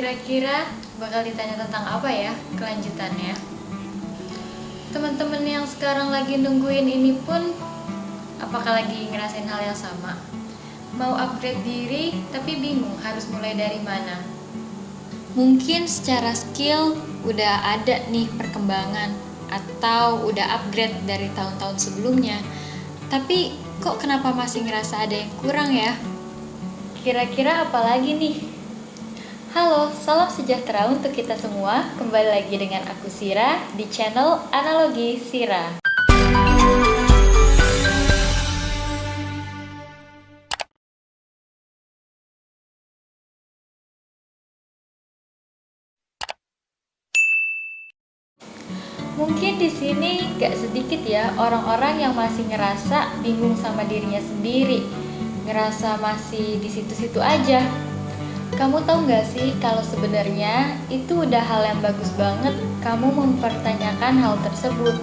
Kira-kira bakal ditanya tentang apa ya kelanjutannya? Teman-teman yang sekarang lagi nungguin ini pun apakah lagi ngerasain hal yang sama? Mau upgrade diri tapi bingung harus mulai dari mana? Mungkin secara skill udah ada nih perkembangan atau udah upgrade dari tahun-tahun sebelumnya. Tapi kok kenapa masih ngerasa ada yang kurang ya? Kira-kira apa lagi nih? Halo, salam sejahtera untuk kita semua. Kembali lagi dengan aku Sira di channel Analogi Sira. Mungkin di sini gak sedikit ya orang-orang yang masih ngerasa bingung sama dirinya sendiri, ngerasa masih di situ-situ aja. Kamu tahu nggak sih kalau sebenarnya itu udah hal yang bagus banget kamu mempertanyakan hal tersebut.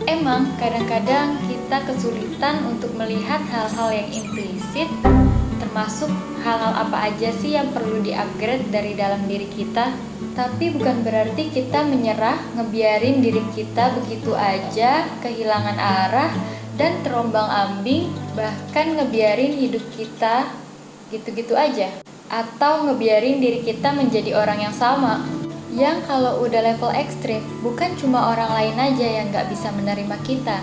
Emang kadang-kadang kita kesulitan untuk melihat hal-hal yang implisit, termasuk hal-hal apa aja sih yang perlu di-upgrade dari dalam diri kita. Tapi bukan berarti kita menyerah, ngebiarin diri kita begitu aja, kehilangan arah, dan terombang-ambing, bahkan ngebiarin hidup kita gitu-gitu aja. Atau ngebiarin diri kita menjadi orang yang sama, yang kalau udah level ekstrim bukan cuma orang lain aja yang gak bisa menerima kita,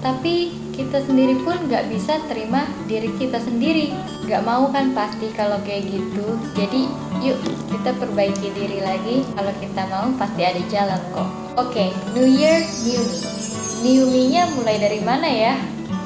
tapi kita sendiri pun gak bisa terima diri kita sendiri. Gak mau kan pasti kalau kayak gitu. Jadi yuk kita perbaiki diri lagi. Kalau kita mau pasti ada jalan kok. Oke, New Year, New Me. New Me-nya mulai dari mana ya?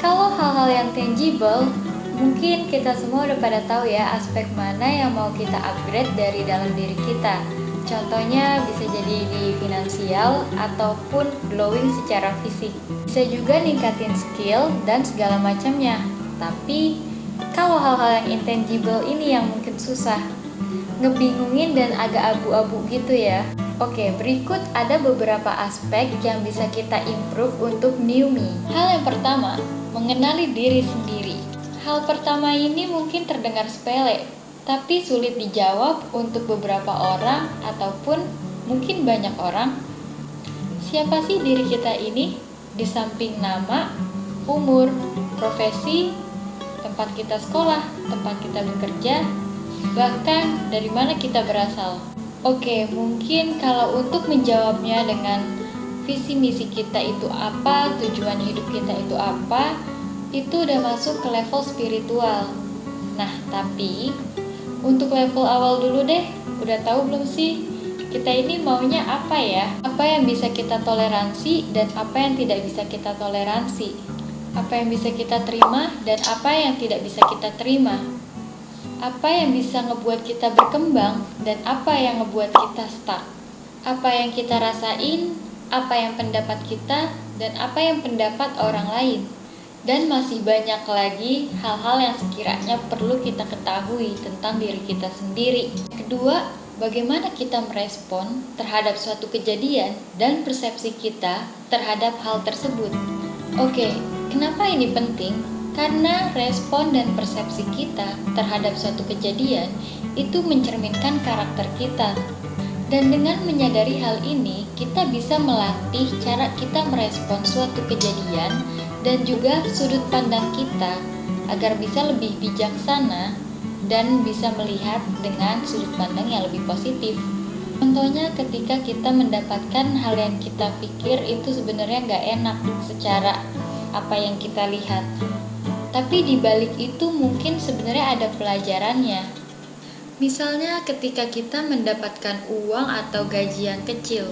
Kalau hal-hal yang tangible, mungkin kita semua udah pada tahu ya aspek mana yang mau kita upgrade dari dalam diri kita. Contohnya bisa jadi di finansial ataupun glowing secara fisik. Bisa juga ningkatin skill dan segala macamnya. Tapi kalau hal-hal yang intangible ini yang mungkin susah, ngebingungin dan agak abu-abu gitu ya. Oke, berikut ada beberapa aspek yang bisa kita improve untuk new me. Hal yang pertama, mengenali diri sendiri. Hal pertama ini mungkin terdengar sepele, tapi sulit dijawab untuk beberapa orang ataupun mungkin banyak orang. Siapa sih diri kita ini? Di samping nama, umur, profesi, tempat kita sekolah, tempat kita bekerja, bahkan dari mana kita berasal. Oke, mungkin kalau untuk menjawabnya dengan visi misi kita itu apa, tujuan hidup kita itu apa, itu udah masuk ke level spiritual. Nah, tapi untuk level awal dulu deh, udah tahu belum sih kita ini maunya apa ya? Apa yang bisa kita toleransi dan apa yang tidak bisa kita toleransi? Apa yang bisa kita terima dan apa yang tidak bisa kita terima? Apa yang bisa ngebuat kita berkembang dan apa yang ngebuat kita stuck? Apa yang kita rasain, apa yang pendapat kita, dan apa yang pendapat orang lain? Dan masih banyak lagi hal-hal yang sekiranya perlu kita ketahui tentang diri kita sendiri. Kedua, bagaimana kita merespon terhadap suatu kejadian dan persepsi kita terhadap hal tersebut. Oke, kenapa ini penting? Karena respon dan persepsi kita terhadap suatu kejadian itu mencerminkan karakter kita. Dan dengan menyadari hal ini, kita bisa melatih cara kita merespon suatu kejadian dan juga sudut pandang kita agar bisa lebih bijaksana dan bisa melihat dengan sudut pandang yang lebih positif. Contohnya ketika kita mendapatkan hal yang kita pikir itu sebenarnya nggak enak secara apa yang kita lihat. Tapi di balik itu mungkin sebenarnya ada pelajarannya. Misalnya ketika kita mendapatkan uang atau gaji yang kecil,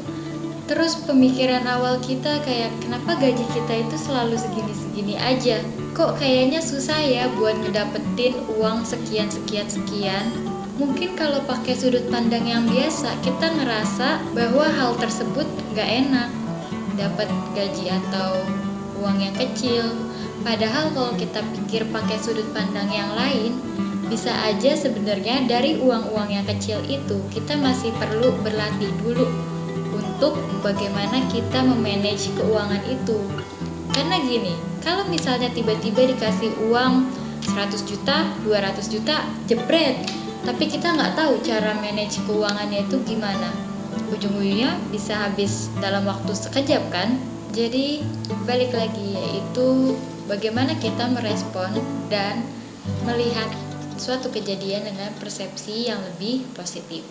terus pemikiran awal kita kayak kenapa gaji kita itu selalu segini-segini aja? Kok kayaknya susah ya buat ngedapetin uang sekian-sekian-sekian? Mungkin kalau pakai sudut pandang yang biasa, kita ngerasa bahwa hal tersebut gak enak, dapat gaji atau uang yang kecil. Padahal kalau kita pikir pakai sudut pandang yang lain, bisa aja sebenarnya dari uang-uang yang kecil itu kita masih perlu berlatih dulu untuk bagaimana kita memanage keuangan itu. Karena gini, kalau misalnya tiba-tiba dikasih uang 100 juta, 200 juta, jebret, tapi kita nggak tahu cara manage keuangannya itu gimana. Ujung-ujungnya bisa habis dalam waktu sekejap kan. Jadi balik lagi, yaitu bagaimana kita merespon dan melihat suatu kejadian dengan persepsi yang lebih positif.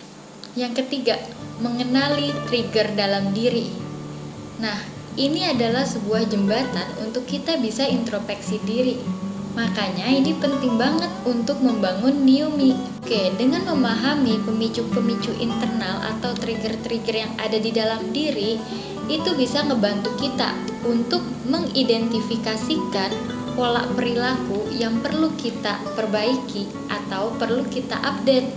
Yang ketiga, mengenali trigger dalam diri. Nah, ini adalah sebuah jembatan untuk kita bisa introspeksi diri. Makanya ini penting banget untuk membangun new me. Oke, dengan memahami pemicu-pemicu internal atau trigger-trigger yang ada di dalam diri, itu bisa ngebantu kita untuk mengidentifikasikan pola perilaku yang perlu kita perbaiki atau perlu kita update.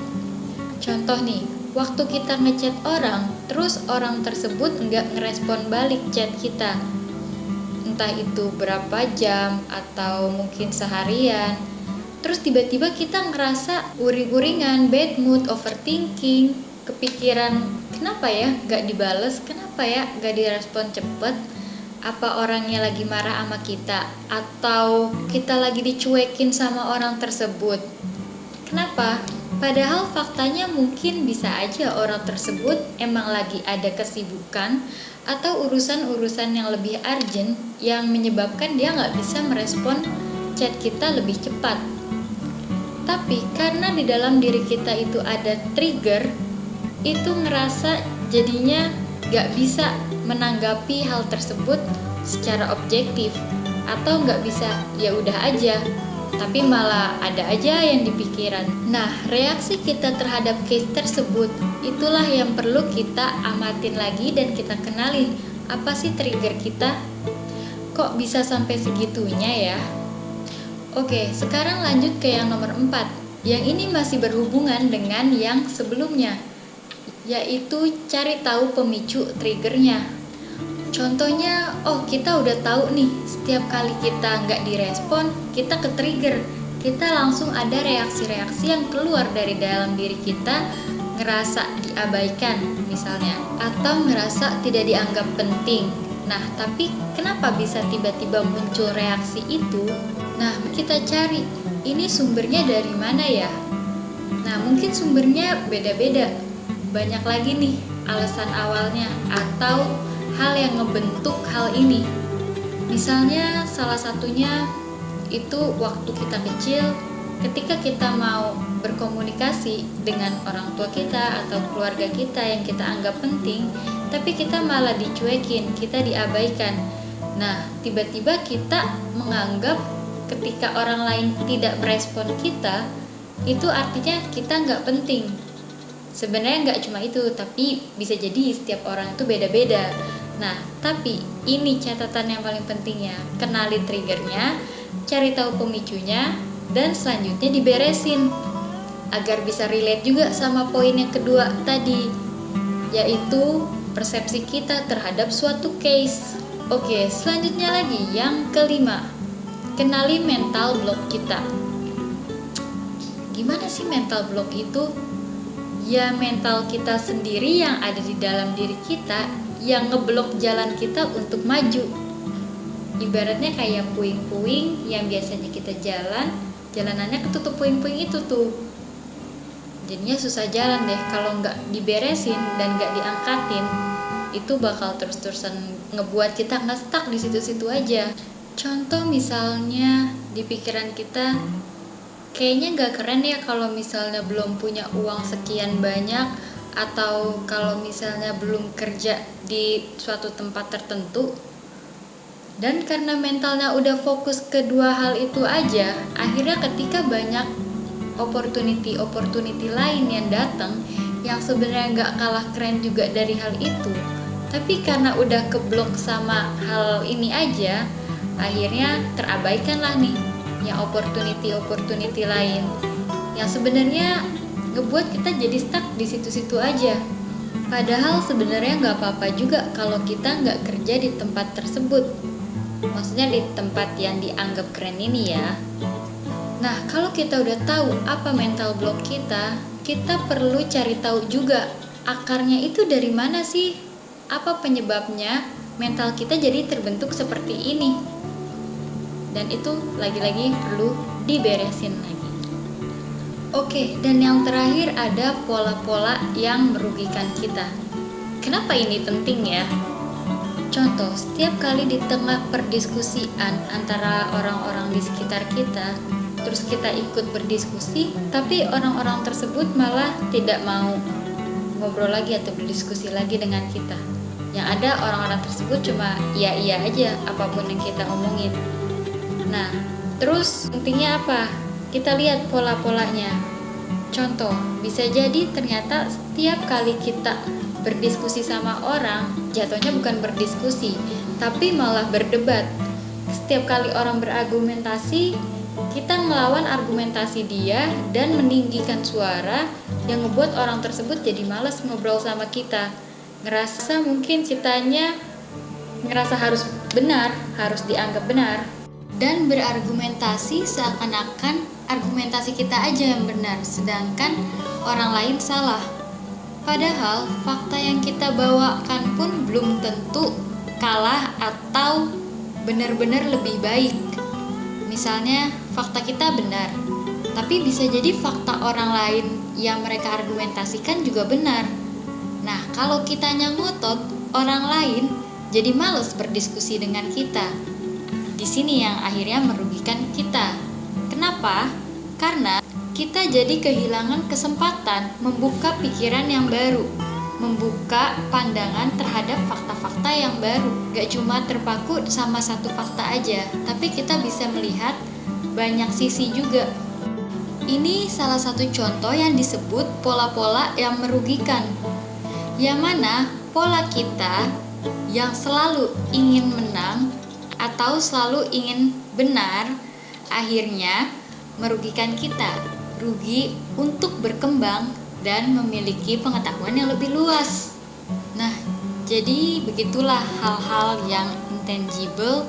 Contoh nih, waktu kita ngechat orang, terus orang tersebut nggak ngerespon balik chat kita. Entah itu berapa jam atau mungkin seharian. Terus tiba-tiba kita ngerasa uring-uringan, bad mood, overthinking, kepikiran kenapa ya gak dibales, kenapa ya gak direspon cepet, apa orangnya lagi marah sama kita, atau kita lagi dicuekin sama orang tersebut. Kenapa? Padahal faktanya mungkin bisa aja orang tersebut emang lagi ada kesibukan atau urusan-urusan yang lebih urgent yang menyebabkan dia nggak bisa merespon chat kita lebih cepat. Tapi karena di dalam diri kita itu ada trigger, itu ngerasa jadinya nggak bisa menanggapi hal tersebut secara objektif, atau nggak bisa ya udah aja, tapi malah ada aja yang dipikiran. Nah, reaksi kita terhadap case tersebut itulah yang perlu kita amatin lagi dan kita kenali. Apa sih trigger kita? Kok bisa sampai segitunya ya? Oke, sekarang lanjut ke yang nomor 4. Yang ini masih berhubungan dengan yang sebelumnya, yaitu cari tahu pemicu triggernya. Contohnya, kita udah tahu nih, setiap kali kita nggak direspon, kita ke-trigger. Kita langsung ada reaksi-reaksi yang keluar dari dalam diri kita, ngerasa diabaikan misalnya, atau ngerasa tidak dianggap penting. Nah, tapi kenapa bisa tiba-tiba muncul reaksi itu? Nah, kita cari, ini sumbernya dari mana ya? Nah, mungkin sumbernya beda-beda. Banyak lagi nih alasan awalnya, atau hal yang ngebentuk hal ini. Misalnya salah satunya itu waktu kita kecil, ketika kita mau berkomunikasi dengan orang tua kita atau keluarga kita yang kita anggap penting, tapi kita malah dicuekin, kita diabaikan. Nah, tiba-tiba kita menganggap ketika orang lain tidak merespon kita, itu artinya kita nggak penting. Sebenarnya nggak cuma itu, tapi bisa jadi setiap orang itu beda-beda. Nah, tapi ini catatan yang paling pentingnya, kenali triggernya, cari tahu pemicunya, dan selanjutnya diberesin agar bisa relate juga sama poin yang kedua tadi, yaitu persepsi kita terhadap suatu case. Oke, selanjutnya lagi yang kelima, kenali mental block kita. Gimana sih mental block itu? Ya, mental kita sendiri yang ada di dalam diri kita yang ngeblok jalan kita untuk maju. Ibaratnya kayak puing-puing yang biasanya kita jalanannya ketutup puing-puing itu tuh. Jadinya susah jalan deh kalau nggak diberesin dan nggak diangkatin. Itu bakal terus-terusan ngebuat kita nge-stuck di situ-situ aja. Contoh misalnya di pikiran kita, kayaknya nggak keren ya kalau misalnya belum punya uang sekian banyak, atau kalau misalnya belum kerja di suatu tempat tertentu. Dan karena mentalnya udah fokus ke dua hal itu aja, akhirnya ketika banyak opportunity lain yang datang yang sebenarnya nggak kalah keren juga dari hal itu, tapi karena udah keblok sama hal ini aja, akhirnya terabaikan lah nih yang opportunity lain yang sebenarnya ngebuat kita jadi stuck di situ-situ aja. Padahal sebenarnya nggak apa-apa juga kalau kita nggak kerja di tempat tersebut. Maksudnya di tempat yang dianggap keren ini ya. Nah, kalau kita udah tahu apa mental block kita perlu cari tahu juga akarnya itu dari mana sih? Apa penyebabnya mental kita jadi terbentuk seperti ini? Dan itu lagi-lagi perlu diberesin lagi. Oke, dan yang terakhir ada pola-pola yang merugikan kita. Kenapa ini penting ya? Contoh, setiap kali di tengah perdiskusian antara orang-orang di sekitar kita, terus kita ikut berdiskusi, tapi orang-orang tersebut malah tidak mau ngobrol lagi atau berdiskusi lagi dengan kita. Yang ada orang-orang tersebut cuma iya-iya aja apapun yang kita omongin. Nah, terus intinya apa? Kita lihat pola-polanya. Contoh, bisa jadi ternyata setiap kali kita berdiskusi sama orang, jatuhnya bukan berdiskusi, tapi malah berdebat. Setiap kali orang berargumentasi, kita melawan argumentasi dia dan meninggikan suara yang ngebuat orang tersebut jadi malas ngobrol sama kita. Ngerasa mungkin kitanya ngerasa harus benar, harus dianggap benar, dan berargumentasi seakan-akan argumentasi kita aja yang benar, sedangkan orang lain salah. Padahal fakta yang kita bawakan pun belum tentu kalah atau benar-benar lebih baik. Misalnya fakta kita benar, tapi bisa jadi fakta orang lain yang mereka argumentasikan juga benar. Nah, kalau kitanya ngotot, orang lain jadi males berdiskusi dengan kita. Di sini yang akhirnya merugikan kita. Kenapa? Karena kita jadi kehilangan kesempatan membuka pikiran yang baru, membuka pandangan terhadap fakta-fakta yang baru. Gak cuma terpaku sama satu fakta aja, tapi kita bisa melihat banyak sisi juga. Ini salah satu contoh yang disebut pola-pola yang merugikan, yang mana pola kita yang selalu ingin menang atau selalu ingin benar akhirnya merugikan kita, rugi untuk berkembang dan memiliki pengetahuan yang lebih luas. Nah, jadi begitulah hal-hal yang intangible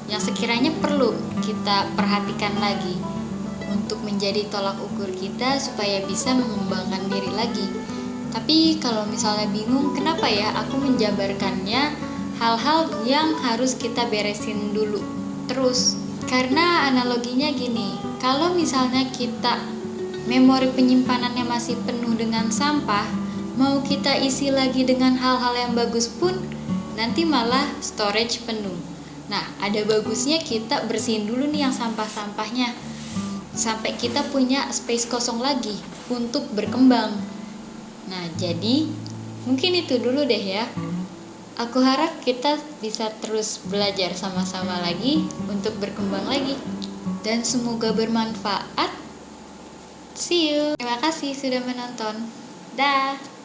yang sekiranya perlu kita perhatikan lagi untuk menjadi tolak ukur kita supaya bisa mengembangkan diri lagi. Tapi kalau misalnya bingung kenapa ya aku menjabarkannya hal-hal yang harus kita beresin dulu terus. Karena analoginya gini, kalau misalnya kita memori penyimpanannya masih penuh dengan sampah, mau kita isi lagi dengan hal-hal yang bagus pun nanti malah storage penuh. Nah, ada bagusnya kita bersihin dulu nih yang sampah-sampahnya sampai kita punya space kosong lagi untuk berkembang. Nah, jadi mungkin itu dulu deh ya. Aku harap kita bisa terus belajar sama-sama lagi untuk berkembang lagi. Dan semoga bermanfaat. See you. Terima kasih sudah menonton. Dah.